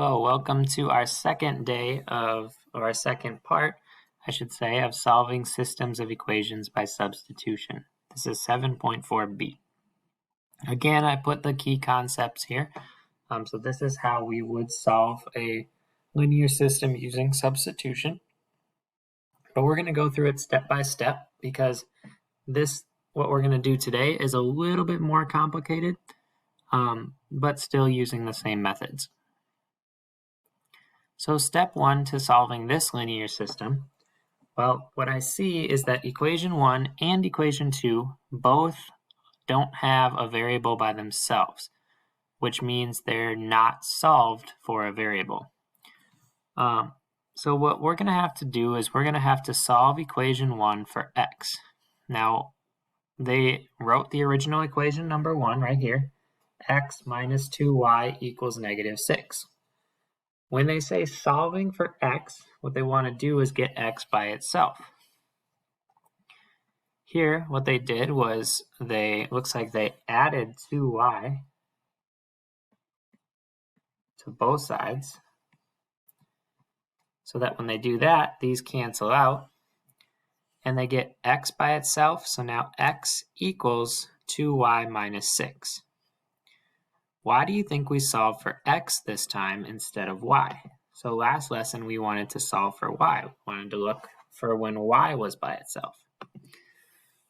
Hello, welcome to our second day of, or our second part, I should say, of solving systems of equations by substitution. This is 7.4b. Again, I put the key concepts here. So this is how we would solve a linear system using substitution. But we're going to go through it step by step because what we're going to do today is a little bit more complicated, but still using the same methods. So step one to solving this linear system, well, what I see is that equation 1 and equation 2 both don't have a variable by themselves, which means they're not solved for a variable. So what we're going to have to do is we're going to have to solve equation 1 for x. Now, they wrote the original equation number 1 right here, x minus 2y equals negative 6. When they say solving for x, what they want to do is get x by itself. Here, what they did was looks like they added 2y to both sides, so that when they do that, these cancel out, and they get x by itself, so now x equals 2y minus 6. Why do you think we solved for x this time instead of y? So last lesson we wanted to solve for y. We wanted to look for when y was by itself.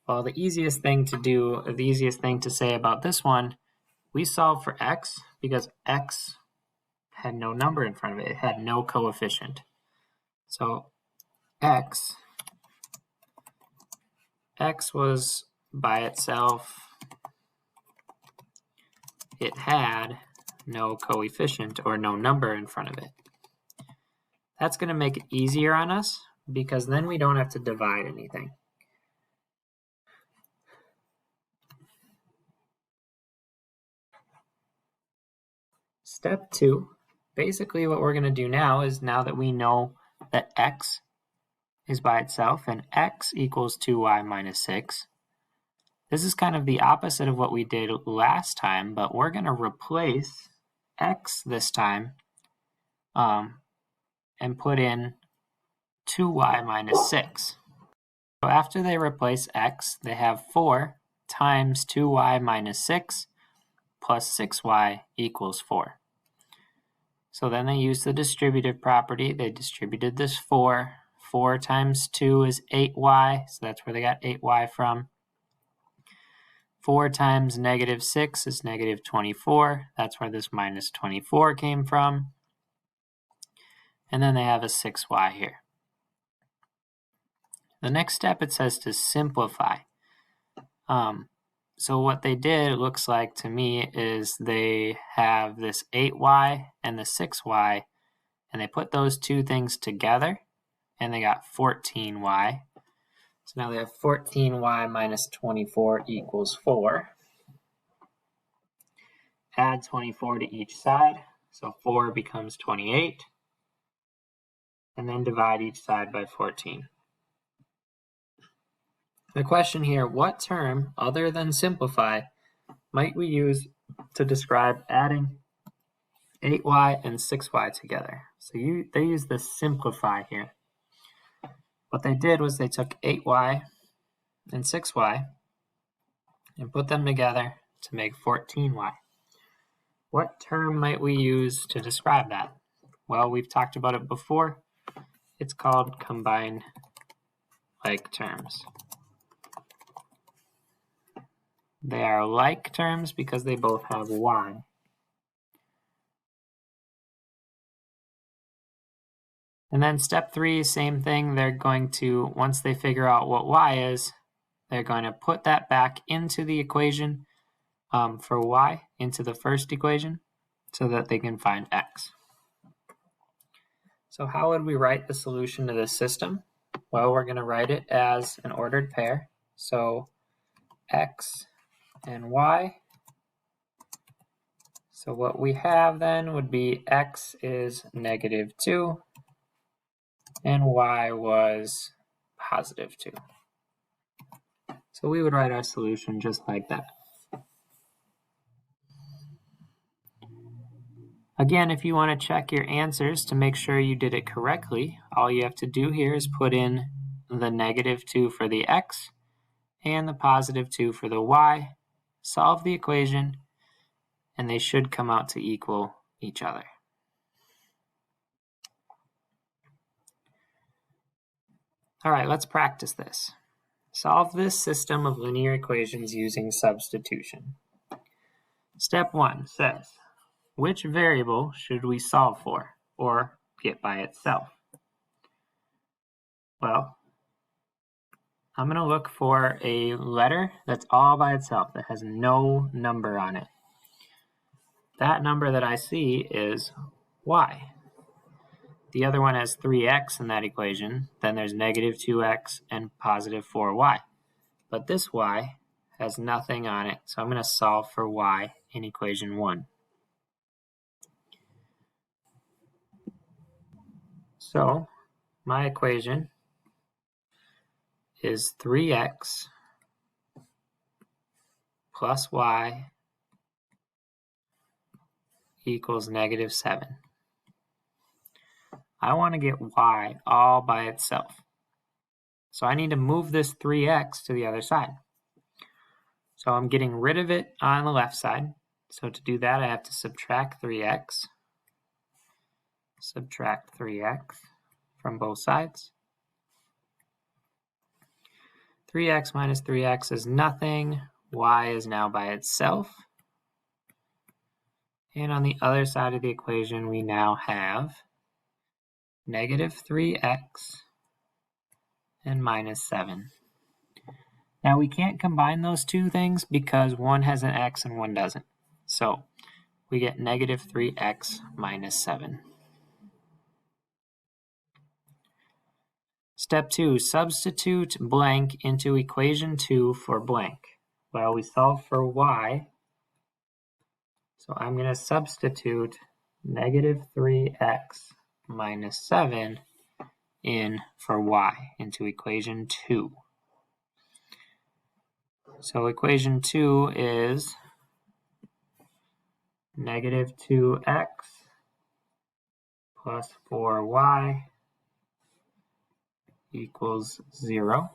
Well, the easiest thing to say about this one, we solved for x because x had no number in front of it. It had no coefficient. So x was by itself. It had no coefficient or no number in front of it. That's going to make it easier on us because then we don't have to divide anything. Step 2, basically what we're going to do now is now that we know that x is by itself and x equals 2y minus 6, this is kind of the opposite of what we did last time, but we're going to replace x this time and put in 2y minus 6. So after they replace x, they have 4 times 2y minus 6 plus 6y equals 4. So then they use the distributive property. They distributed this 4. 4 times 2 is 8y, so that's where they got 8y from. 4 times negative 6 is negative 24. That's where this minus 24 came from. And then they have a 6y here. The next step, it says to simplify. So what they did, it looks like to me, is they have this 8y and the 6y, and they put those two things together, and they got 14y. So now they have 14y minus 24 equals 4. Add 24 to each side, so 4 becomes 28. And then divide each side by 14. The question here, what term, other than simplify, might we use to describe adding 8y and 6y together? So they use the simplify here. What they did was they took 8y and 6y and put them together to make 14y. What term might we use to describe that? Well, we've talked about it before. It's called combine like terms. They are like terms because they both have y. And then step 3, same thing. They're going to, once they figure out what y is, they're going to put that back into the equation for y, into the first equation, so that they can find x. So how would we write the solution to this system? Well, we're going to write it as an ordered pair. So x and y. So what we have then would be x is negative 2 and y was positive 2. So we would write our solution just like that. Again, if you want to check your answers to make sure you did it correctly, all you have to do here is put in the -2 for the x and the +2 for the y, solve the equation, and they should come out to equal each other. All right, let's practice this. Solve this system of linear equations using substitution. Step 1 says, which variable should we solve for or get by itself? Well, I'm going to look for a letter that's all by itself, that has no number on it. That number that I see is y. The other one has 3x in that equation, then there's -2x and +4y. But this y has nothing on it, so I'm going to solve for y in equation 1. So my equation is 3x plus y equals -7. I want to get y all by itself. So I need to move this 3x to the other side. So I'm getting rid of it on the left side. So to do that, I have to subtract 3x. Subtract 3x from both sides. 3x minus 3x is nothing. Y is now by itself. And on the other side of the equation, we now have -3x and -7. Now we can't combine those two things because one has an x and one doesn't. So we get -3x minus 7. Step 2, substitute blank into equation 2 for blank. Well, we solve for y, so I'm going to substitute -3x minus 7 in for y into equation 2. So equation 2 is -2x plus 4y equals 0.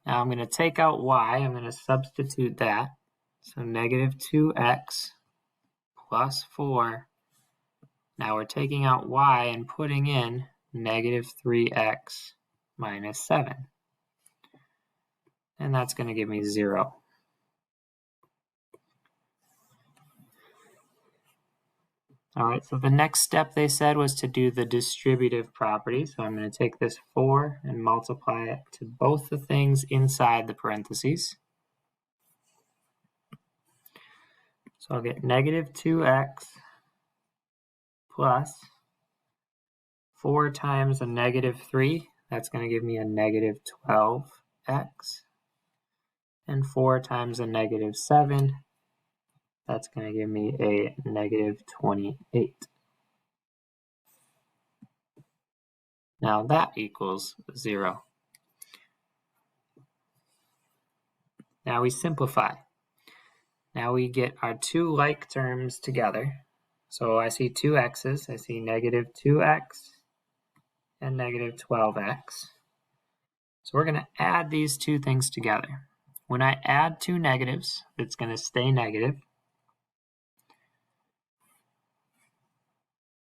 Now I'm going to take out y. I'm going to substitute that. So -2x plus 4. Now we're taking out y and putting in -3x minus 7. And that's going to give me 0. All right, so the next step they said was to do the distributive property. So I'm going to take this 4 and multiply it to both the things inside the parentheses. So I'll get -2x plus 4 times a -3. That's going to give me a -12x. And 4 times a -7. That's going to give me a -28. Now that equals 0. Now we simplify. Now we get our two like terms together. So I see two x's. I see -2x and -12x. So we're going to add these two things together. When I add two negatives, it's going to stay negative.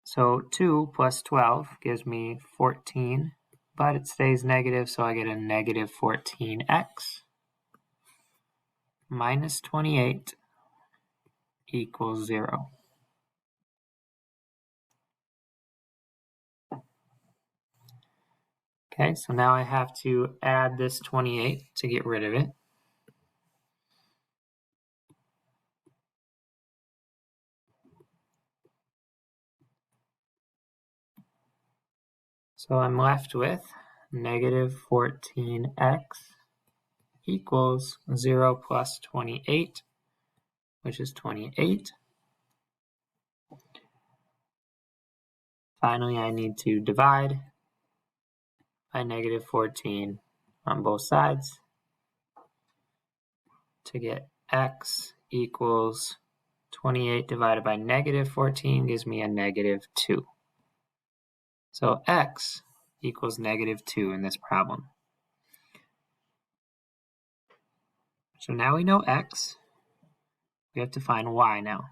So 2 plus 12 gives me 14, but it stays negative, so I get a -14x minus 28 equals 0. Okay, so now I have to add this 28 to get rid of it. So I'm left with -14x equals 0 plus 28, which is 28. Finally, I need to divide by -14 on both sides to get x equals 28 divided by negative 14 gives me a negative 2. So x equals negative 2 in this problem. So now we know x. We have to find y now.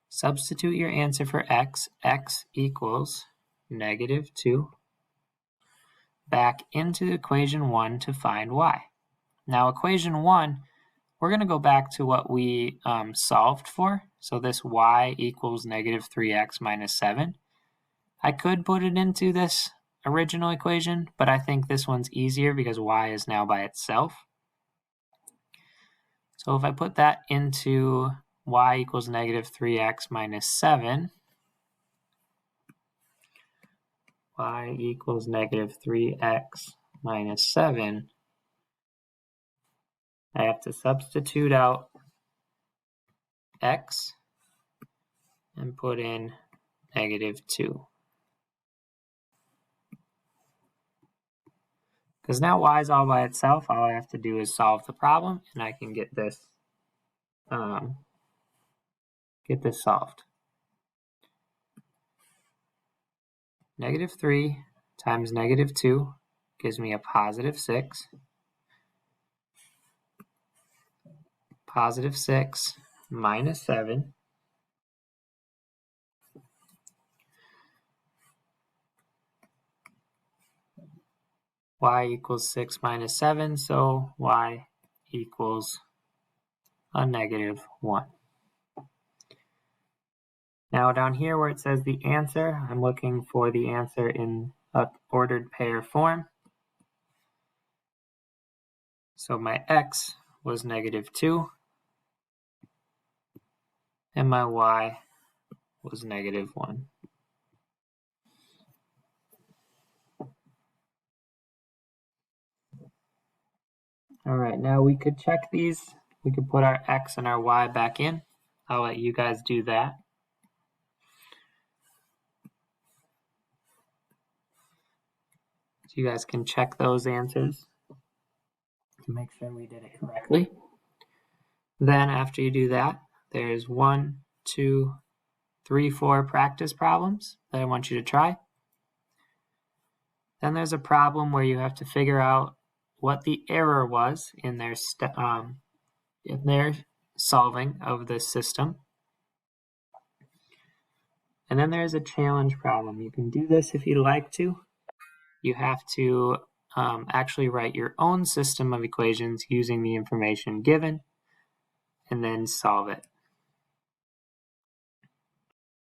Substitute your answer for x. X equals negative 2. Back into equation 1 to find y. Now equation 1, we're going to go back to what we solved for. So this y equals negative 3x minus 7. I could put it into this original equation, but I think this one's easier because y is now by itself. So if I put that into y equals negative 3x minus 7, y equals negative 3x minus 7, I have to substitute out x and put in negative 2. Because now y is all by itself, all I have to do is solve the problem, and I can get this solved. Negative 3 times negative 2 gives me a positive 6. Positive 6 minus 7. Y equals 6 minus 7, so y equals a negative 1. Now down here where it says the answer, I'm looking for the answer in an ordered pair form. So my x was negative 2, and my y was negative 1. All right, now we could check these. We could put our x and our y back in. I'll let you guys do that. So you guys can check those answers to make sure we did it correctly. Then after you do that, there's 1, 2, 3, 4 practice problems that I want you to try. Then there's a problem where you have to figure out what the error was in their solving of this system. And then there's a challenge problem. You can do this if you'd like to. You have to actually write your own system of equations using the information given and then solve it.